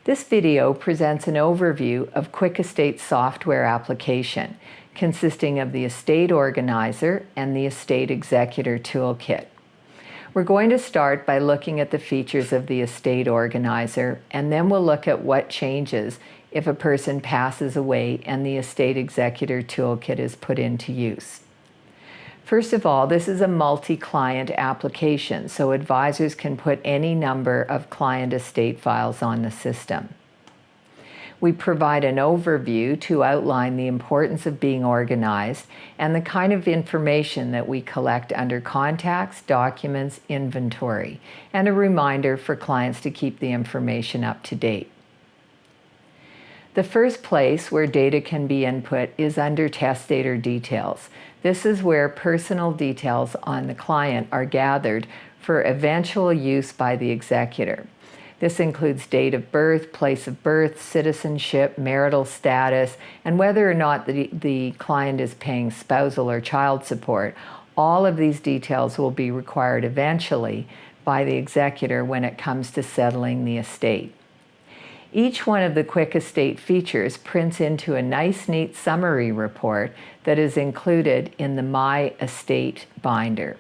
This video presents an overview of QuickEstate software application, consisting of the Estate Organizer and the Estate Executor Toolkit. We're going to start by looking at the features of the Estate Organizer, and then we'll look at what changes if a person passes away and the Estate Executor Toolkit is put into use. First of all, this is a multi-client application, so advisors can put any number of client estate files on the system. We provide an overview to outline the importance of being organized and the kind of information that we collect under contacts, documents, inventory, and a reminder for clients to keep the information up to date. The first place where data can be input is under testator details. This is where personal details on the client are gathered for eventual use by the executor. This includes date of birth, place of birth, citizenship, marital status, and whether or not the client is paying spousal or child support. All of these details will be required eventually by the executor when it comes to settling the estate. Each one of the QuickEstate features prints into a nice, neat summary report that is included in the My Estate binder.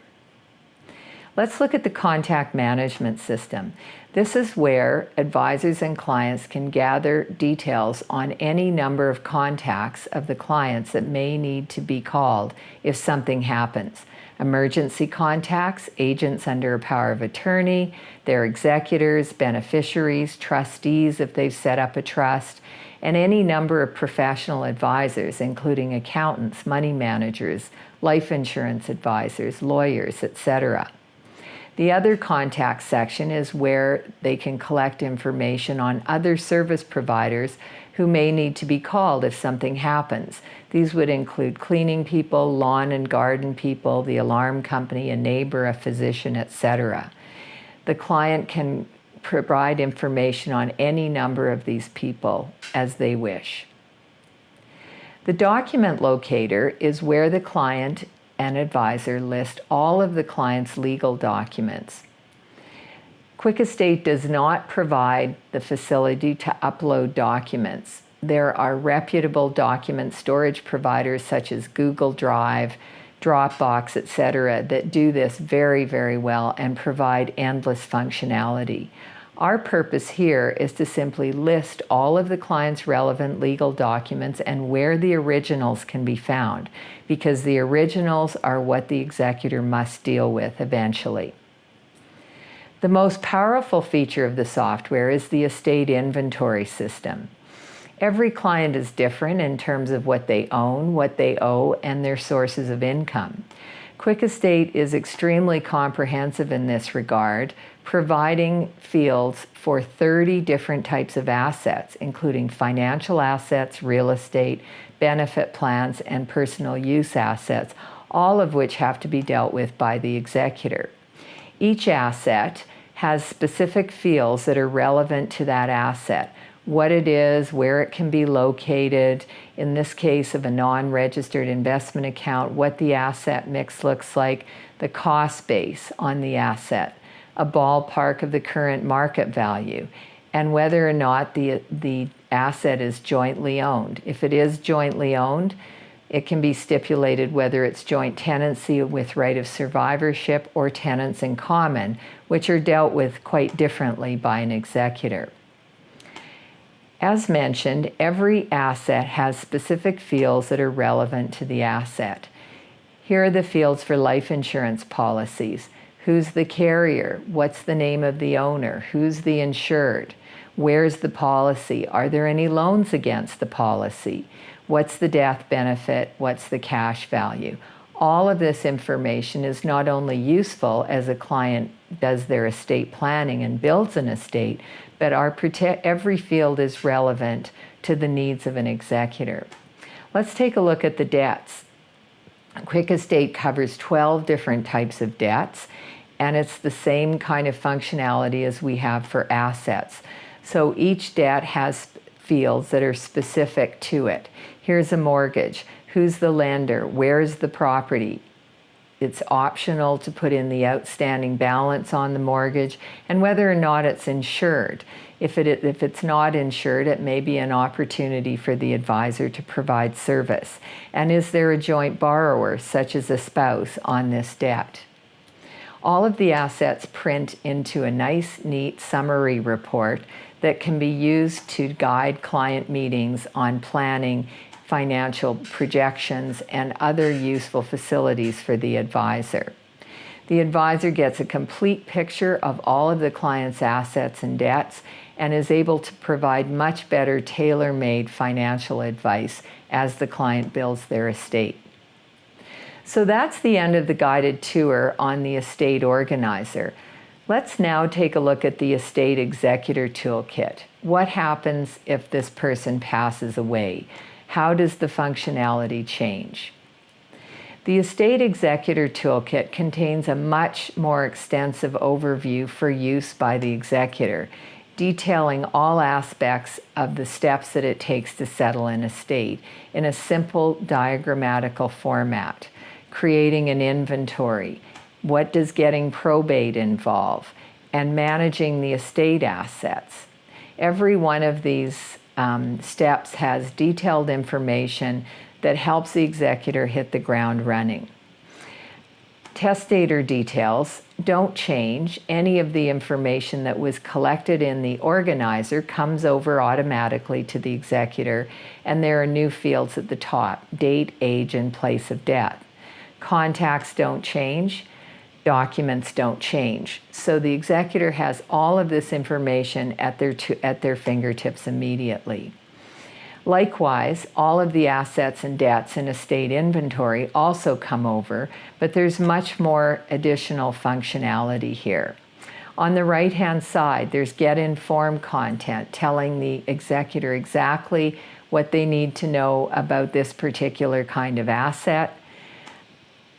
Let's look at the contact management system. This is where advisors and clients can gather details on any number of contacts of the clients that may need to be called if something happens. Emergency contacts, agents under a power of attorney, their executors, beneficiaries, trustees if they've set up a trust, and any number of professional advisors, including accountants, money managers, life insurance advisors, lawyers, etc. The other contact section is where they can collect information on other service providers who may need to be called if something happens. These would include cleaning people, lawn and garden people, the alarm company, a neighbor, a physician, etc. The client can provide information on any number of these people as they wish. The document locator is where the client and advisor list all of the client's legal documents. QuickEstate does not provide the facility to upload documents. There are reputable document storage providers such as Google Drive, Dropbox, etc. that do this very, very well and provide endless functionality. Our purpose here is to simply list all of the client's relevant legal documents and where the originals can be found, because the originals are what the executor must deal with eventually. The most powerful feature of the software is the estate inventory system. Every client is different in terms of what they own, what they owe, and their sources of income. QuickEstate is extremely comprehensive in this regard, providing fields for 30 different types of assets, including financial assets, real estate, benefit plans, and personal use assets, all of which have to be dealt with by the executor. Each asset has specific fields that are relevant to that asset. What it is, where it can be located, in this case of a non-registered investment account, what the asset mix looks like, the cost base on the asset, a ballpark of the current market value, and whether or not the asset is jointly owned. If it is jointly owned, it can be stipulated whether it's joint tenancy with right of survivorship or tenants in common, which are dealt with quite differently by an executor. As mentioned, every asset has specific fields that are relevant to the asset. Here are the fields for life insurance policies. Who's the carrier? What's the name of the owner? Who's the insured? Where's the policy? Are there any loans against the policy? What's the death benefit? What's the cash value? All of this information is not only useful as a client does their estate planning and builds an estate, but every field is relevant to the needs of an executor. Let's take a look at the debts. QuickEstate covers 12 different types of debts, and it's the same kind of functionality as we have for assets. So each debt has fields that are specific to it. Here's a mortgage. Who's the lender? Where's the property? It's optional to put in the outstanding balance on the mortgage and whether or not it's insured. If it's not insured, it may be an opportunity for the advisor to provide service. And is there a joint borrower, such as a spouse, on this debt? All of the assets print into a nice, neat summary report that can be used to guide client meetings on planning, financial projections, and other useful facilities for the advisor. The advisor gets a complete picture of all of the client's assets and debts and is able to provide much better tailor-made financial advice as the client builds their estate. So that's the end of the guided tour on the estate organizer. Let's now take a look at the Estate Executor Toolkit. What happens if this person passes away? How does the functionality change? The Estate Executor Toolkit contains a much more extensive overview for use by the executor, detailing all aspects of the steps that it takes to settle an estate in a simple diagrammatical format, creating an inventory, what does getting probate involve, and managing the estate assets. Every one of these steps has detailed information that helps the executor hit the ground running. Testator details don't change. Any of the information that was collected in the organizer comes over automatically to the executor, and there are new fields at the top: date, age, and place of death. Contacts don't change. Documents don't change. So the executor has all of this information at their fingertips immediately. Likewise, all of the assets and debts in estate inventory also come over, but there's much more additional functionality here. On the right-hand side, there's Get Informed content telling the executor exactly what they need to know about this particular kind of asset,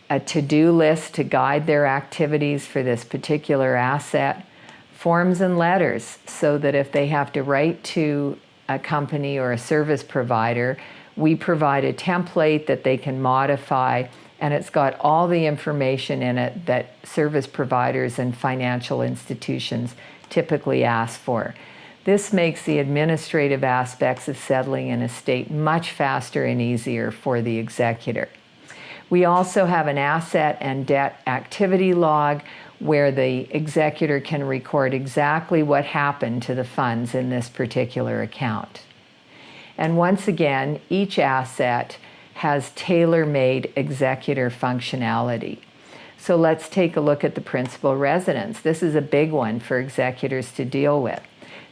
a to-do list to guide their activities for this particular asset, forms and letters so that if they have to write to a company or a service provider, we provide a template that they can modify, and it's got all the information in it that service providers and financial institutions typically ask for. This makes the administrative aspects of settling an estate much faster and easier for the executor. We also have an asset and debt activity log where the executor can record exactly what happened to the funds in this particular account. And once again, each asset has tailor-made executor functionality. So let's take a look at the principal residence. This is a big one for executors to deal with.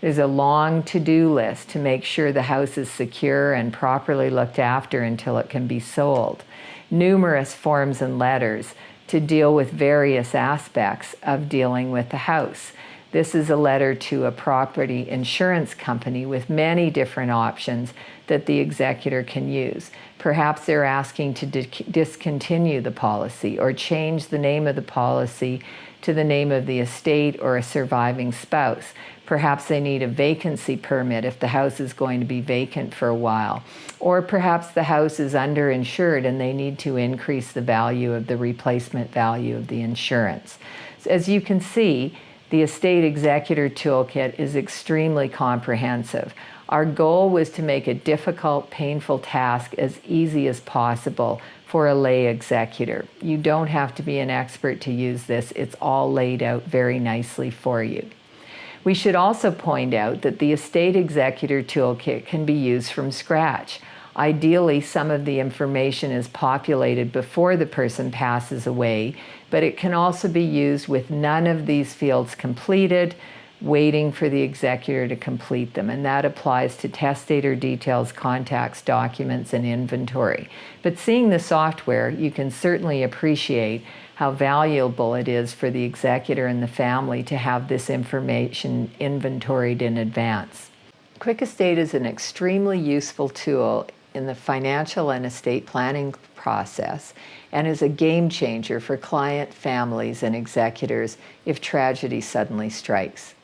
There's a long to-do list to make sure the house is secure and properly looked after until it can be sold. Numerous forms and letters to deal with various aspects of dealing with the house. This is a letter to a property insurance company with many different options that the executor can use. Perhaps they're asking to discontinue the policy or change the name of the policy to the name of the estate or a surviving spouse. Perhaps they need a vacancy permit if the house is going to be vacant for a while. Or perhaps the house is underinsured and they need to increase the value of the replacement value of the insurance. So as you can see, the Estate Executor Toolkit is extremely comprehensive. Our goal was to make a difficult, painful task as easy as possible for a lay executor. You don't have to be an expert to use this. It's all laid out very nicely for you. We should also point out that the Estate Executor Toolkit can be used from scratch. Ideally, some of the information is populated before the person passes away, but it can also be used with none of these fields completed, waiting for the executor to complete them, and that applies to testator details, contacts, documents, and inventory. But seeing the software, you can certainly appreciate how valuable it is for the executor and the family to have this information inventoried in advance. QuickEstate is an extremely useful tool in the financial and estate planning process and is a game changer for client, families, and executors if tragedy suddenly strikes.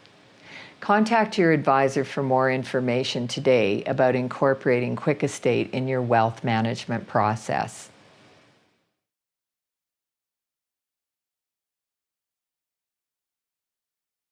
Contact your advisor for more information today about incorporating QuickEstate in your wealth management process.